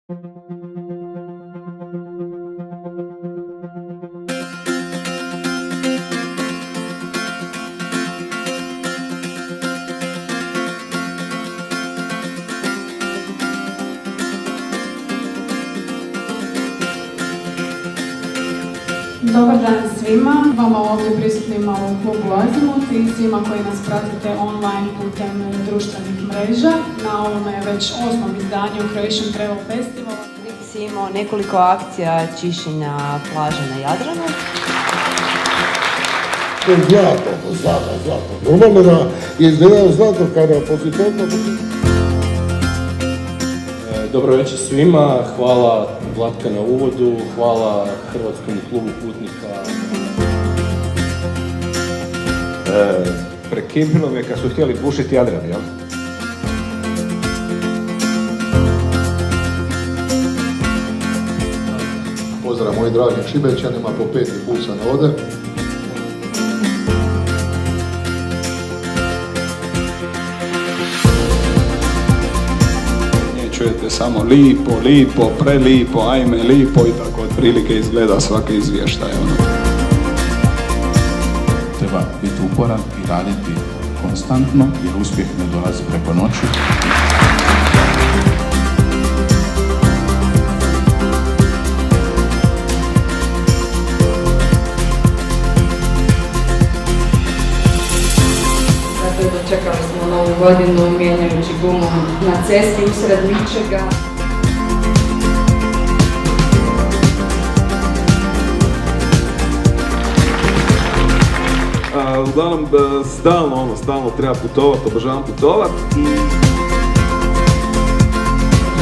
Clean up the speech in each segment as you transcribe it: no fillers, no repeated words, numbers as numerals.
Dobar dan svima, vama ovdje prisutnima u klubu Azimut i svima koji nas pratite online putem društvenih mreža na ovome već 8. izdanju Croatian Travel Festivala. Viki si imao nekoliko akcija čišćenja plaže na Jadranu. To je zlato. Normalno da je izgledao zlato kada pozitivno. Dobro večer svima, hvala Vlatka na uvodu, hvala Hrvatskom klubu putnika. Prekipilo me kad su htjeli bušiti Jadran, jel? Pozdrav moji dragim Šibenčanima, po 5. put sam ovdje. Čujete samo lipo, prelipo, ajme lipo i tako otprilike izgleda svaki izvještaj. Treba biti uporan i raditi konstantno jer uspjeh ne dolazi preko noći. Dočekali smo novu godinu mijenjajući gumu na cesti usred ničega. Uglavnom, stalno treba putovati, obožavam putovati.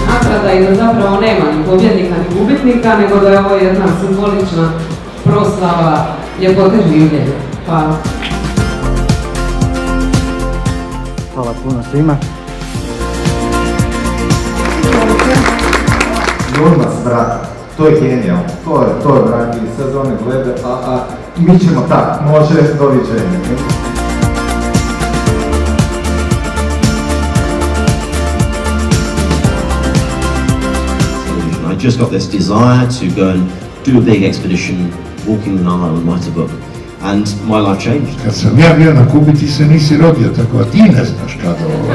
Nagrada je da zapravo nema ni pobjednika ni gubitnika, nego da je ovo jedna simbolična proslava ljepote življenja. Hvala. Hvala puno svima. Jurmas, brate, to je genijalno, to je brate, i sezone glede, a mi ćemo tak, može, doviđenja. I just got this desire to go and do a big expedition, walking the Nile and write a book. And my life changed. Kad sam ja bio na Kubi, ti se nisi rodio, tako da ti ne znaš kada ovo.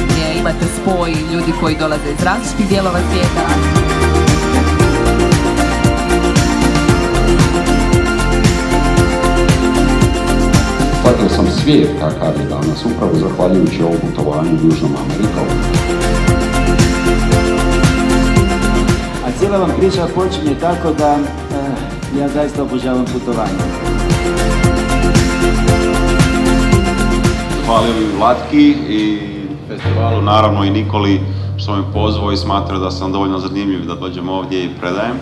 Gdje imate spoj ljudi koji dolaze iz različitih dijelova svijeta. Shvatio sam svijet kakav je danas, upravo zahvaljujući ovom putovanju Južnom Amerikom. Cijela vam priča počinje tako da ja zaista obožavam putovanje. Hvalim Vlatki i festivalu, naravno i Nikoli što me pozvao i smatrao da sam dovoljno zanimljiv da dođem ovdje i predajem.